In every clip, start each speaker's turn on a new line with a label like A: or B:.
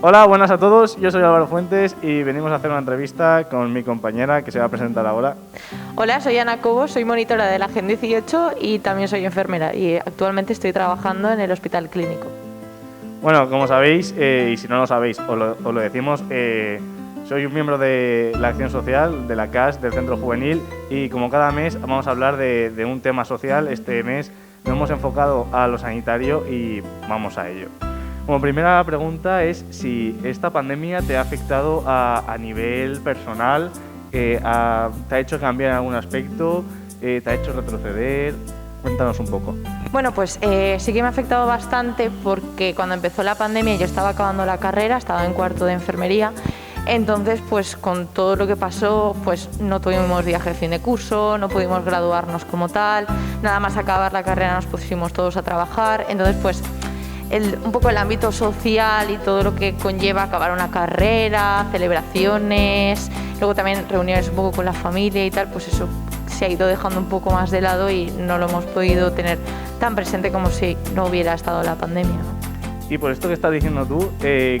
A: Hola, buenas a todos. Yo soy Álvaro Fuentes y venimos a hacer una entrevista con mi compañera que se va a presentar ahora.
B: Hola, soy Ana Cobo, soy monitora de la Gen 18 y también soy enfermera y actualmente estoy trabajando en el Hospital Clínico.
A: Bueno, como sabéis, y si no lo sabéis, os lo decimos, soy un miembro de la acción social, de la CAS, del Centro Juvenil, y como cada mes vamos a hablar de un tema social. Este mes nos hemos enfocado a lo sanitario y vamos a ello. Como primera pregunta es si esta pandemia te ha afectado a nivel personal, te ha hecho cambiar en algún aspecto, te ha hecho retroceder. Cuéntanos un poco.
B: Bueno, pues sí que me ha afectado bastante porque cuando empezó la pandemia yo estaba acabando la carrera, estaba en cuarto de enfermería. Entonces, pues con todo lo que pasó, pues no tuvimos viaje de fin de curso, no pudimos graduarnos como tal, nada más acabar la carrera nos pusimos todos a trabajar. Entonces, pues un poco el ámbito social y todo lo que conlleva acabar una carrera, celebraciones, luego también reuniones un poco con la familia y tal, pues eso se ha ido dejando un poco más de lado y no lo hemos podido tener tan presente como si no hubiera estado la pandemia, ¿no?
A: Y por esto que estás diciendo tú,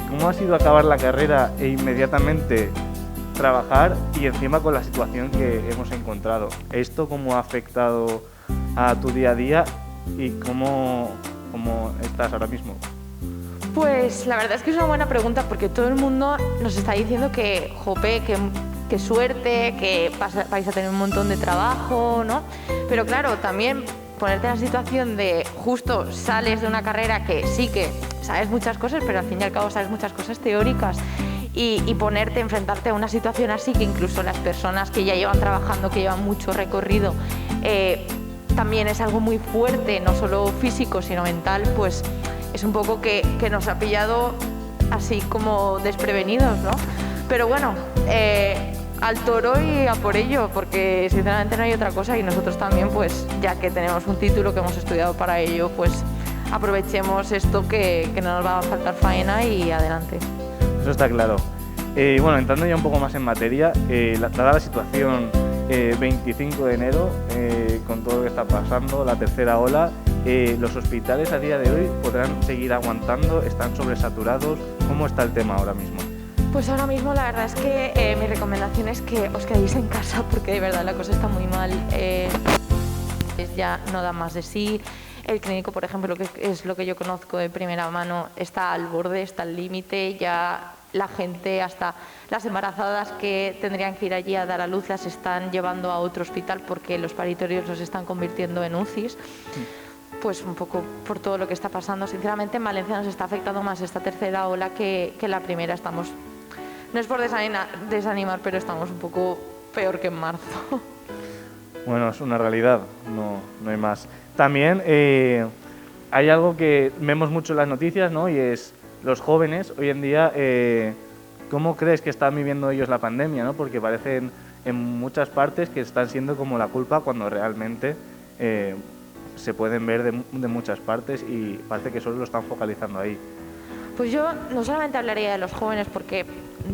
A: ¿cómo ha sido acabar la carrera e inmediatamente trabajar y encima con la situación que hemos encontrado? ¿Esto cómo ha afectado a tu día a día y cómo estás ahora mismo?
B: Pues la verdad es que es una buena pregunta porque todo el mundo nos está diciendo que, jope, que suerte, que vais a tener un montón de trabajo, ¿no? Pero claro, también ponerte en la situación de justo sales de una carrera que sí que sabes muchas cosas, pero al fin y al cabo sabes muchas cosas teóricas y enfrentarte a una situación así que incluso las personas que ya llevan trabajando, que llevan mucho recorrido, también es algo muy fuerte, no solo físico, sino mental, pues es un poco que nos ha pillado así como desprevenidos, ¿no? Pero bueno, al toro y a por ello, porque sinceramente no hay otra cosa y nosotros también, pues ya que tenemos un título que hemos estudiado para ello, pues aprovechemos esto que no nos va a faltar faena y adelante.
A: Eso está claro. Bueno, entrando ya un poco más en materia, dada la situación 25 de enero, con todo lo que está pasando, la tercera ola, los hospitales a día de hoy podrán seguir aguantando, están sobresaturados. ¿Cómo está el tema ahora mismo?
B: Pues ahora mismo la verdad es que mi recomendación es que os quedéis en casa porque de verdad la cosa está muy mal. Ya no da más de sí. El clínico, por ejemplo, que es lo que yo conozco de primera mano, está al borde, está al límite. Ya la gente, hasta las embarazadas que tendrían que ir allí a dar a luz, las están llevando a otro hospital porque los paritorios los están convirtiendo en UCIs. Pues un poco por todo lo que está pasando. Sinceramente en Valencia nos está afectando más esta tercera ola que la primera. Estamos, no es por desanimar, pero estamos un poco peor que en marzo.
A: Bueno, es una realidad, no hay más. También hay algo que vemos mucho en las noticias, ¿no? Y es los jóvenes hoy en día, ¿cómo crees que están viviendo ellos la pandemia, ¿no? Porque parecen en muchas partes que están siendo como la culpa cuando realmente se pueden ver de muchas partes y parece que solo lo están focalizando ahí.
B: Pues yo no solamente hablaría de los jóvenes porque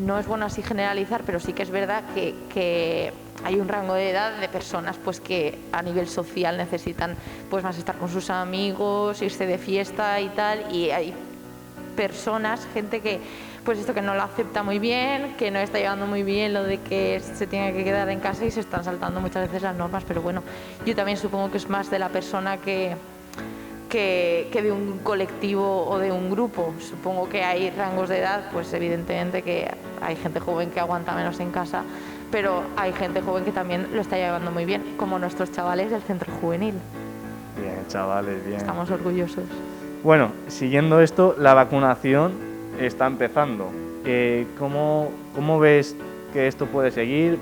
B: no es bueno así generalizar, pero sí que es verdad que hay un rango de edad de personas pues que a nivel social necesitan pues más estar con sus amigos, irse de fiesta y tal, y hay personas, gente que pues esto que no lo acepta muy bien, que no está llevando muy bien lo de que se tiene que quedar en casa y se están saltando muchas veces las normas, pero bueno, yo también supongo que es más de la persona que de un colectivo o de un grupo. Supongo que hay rangos de edad, pues evidentemente que hay gente joven que aguanta menos en casa, pero hay gente joven que también lo está llevando muy bien, como nuestros chavales del Centro Juvenil.
A: Bien, chavales, bien.
B: Estamos orgullosos.
A: Bueno, siguiendo esto, la vacunación está empezando. ¿Cómo ves que esto puede seguir?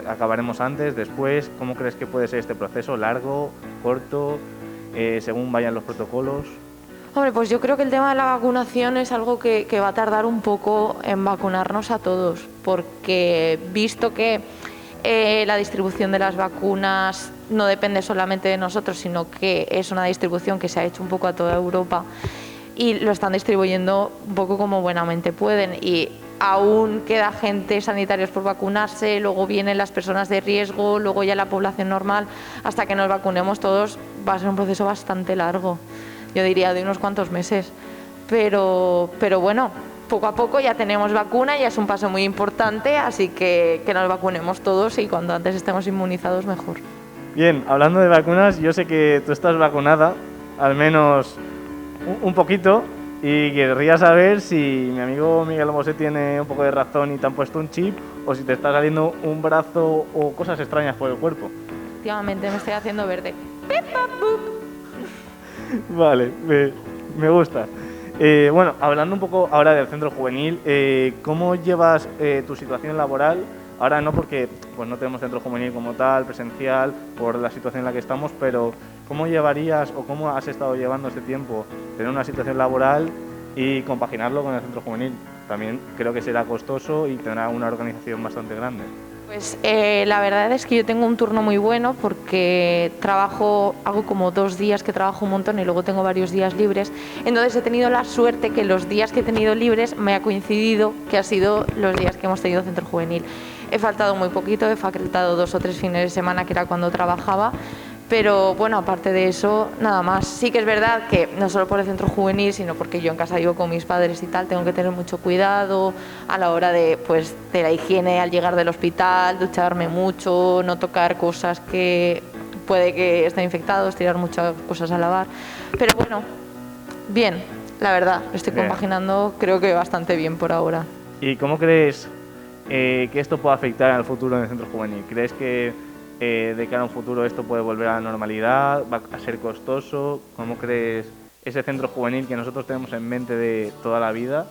A: ¿Acabaremos antes, después? ¿Cómo crees que puede ser este proceso? ¿Largo, corto? Según vayan los protocolos.
B: Hombre, pues yo creo que el tema de la vacunación es algo que va a tardar un poco en vacunarnos a todos, porque visto que la distribución de las vacunas no depende solamente de nosotros, sino que es una distribución que se ha hecho un poco a toda Europa y lo están distribuyendo un poco como buenamente pueden, y aún queda gente, sanitarios por vacunarse, luego vienen las personas de riesgo, luego ya la población normal. Hasta que nos vacunemos todos va a ser un proceso bastante largo, yo diría de unos cuantos meses, pero bueno, poco a poco ya tenemos vacuna, ya es un paso muy importante, así que nos vacunemos todos y cuanto antes estemos inmunizados mejor.
A: Bien, hablando de vacunas, yo sé que tú estás vacunada, al menos un poquito, y querría saber si mi amigo Miguel Bosé tiene un poco de razón y te han puesto un chip, o si te está saliendo un brazo o cosas extrañas por el cuerpo.
B: Efectivamente, me estoy haciendo verde.
A: Vale, me gusta. Bueno, hablando un poco ahora del centro juvenil, ¿cómo llevas tu situación laboral? Ahora no, porque pues no tenemos centro juvenil como tal, presencial, por la situación en la que estamos, pero ¿cómo llevarías o cómo has estado llevando este tiempo tener una situación laboral y compaginarlo con el centro juvenil? También creo que será costoso y tendrá una organización bastante grande.
B: Pues la verdad es que yo tengo un turno muy bueno porque hago como 2 días que trabajo un montón y luego tengo varios días libres. Entonces he tenido la suerte que los días que he tenido libres me ha coincidido que ha sido los días que hemos tenido centro juvenil. He faltado muy poquito, he faltado 2 o 3 fines de semana que era cuando trabajaba. Pero bueno, aparte de eso, nada más. Sí que es verdad que no solo por el centro juvenil, sino porque yo en casa vivo con mis padres y tal, tengo que tener mucho cuidado a la hora de la higiene al llegar del hospital, ducharme mucho, no tocar cosas que puede que estén infectados, tirar muchas cosas a lavar. Pero bueno, bien, la verdad, lo estoy compaginando creo que bastante bien por ahora.
A: ¿Y cómo crees que esto puede afectar al futuro en el centro juvenil? ¿Crees que de cara a un futuro esto puede volver a la normalidad? ¿Va a ser costoso? ¿Cómo crees ese centro juvenil que nosotros tenemos en mente de toda la vida?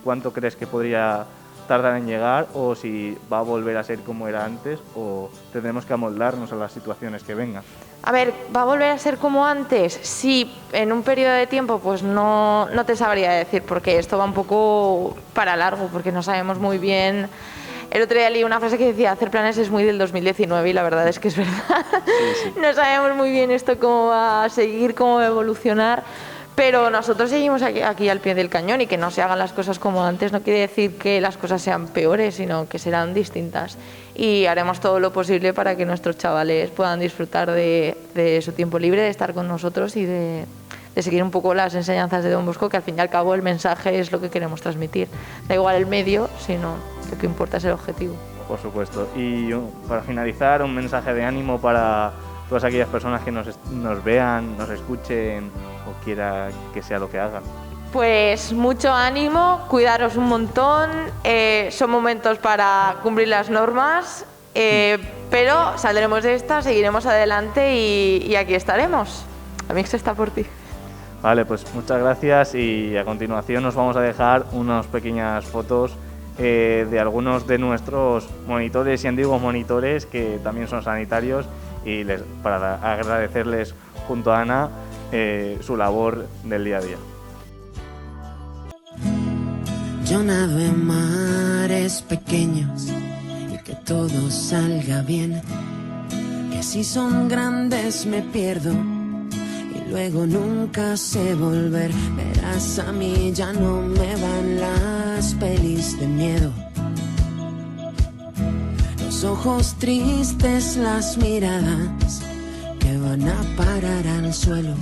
A: ¿Cuánto crees que podría tardar en llegar? ¿O si va a volver a ser como era antes? ¿O tendremos que amoldarnos a las situaciones que vengan?
B: A ver, ¿va a volver a ser como antes? Sí, en un periodo de tiempo pues no te sabría decir, porque esto va un poco para largo, porque no sabemos muy bien. El otro día leí una frase que decía, hacer planes es muy del 2019 y la verdad es que es verdad. Sí. No sabemos muy bien esto cómo va a seguir, cómo va a evolucionar, pero nosotros seguimos aquí al pie del cañón, y que no se hagan las cosas como antes no quiere decir que las cosas sean peores, sino que serán distintas. Y haremos todo lo posible para que nuestros chavales puedan disfrutar de su tiempo libre, de estar con nosotros y de seguir un poco las enseñanzas de Don Bosco, que al fin y al cabo el mensaje es lo que queremos transmitir. Da igual el medio, sino lo que importa es el objetivo.
A: Por supuesto. Y para finalizar, un mensaje de ánimo para todas aquellas personas que nos vean, nos escuchen o quiera que sea lo que hagan.
B: Pues mucho ánimo, cuidaros un montón, son momentos para cumplir las normas, pero saldremos de esta, seguiremos adelante y aquí estaremos. Amix está por ti.
A: Vale, pues muchas gracias, y a continuación nos vamos a dejar unas pequeñas fotos de algunos de nuestros monitores y antiguos monitores que también son sanitarios, y para agradecerles junto a Ana su labor del día a día.
C: Yo nado en mares pequeños y que todo salga bien, que si son grandes me pierdo y luego nunca sé volver. Verás, a mí ya no me van las pelis de miedo, los ojos tristes, las miradas que van a parar al suelo.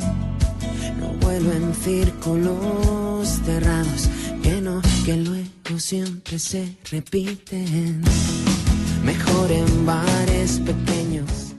C: No vuelo en círculos cerrados, que luego siempre se repiten. Mejor en bares pequeños.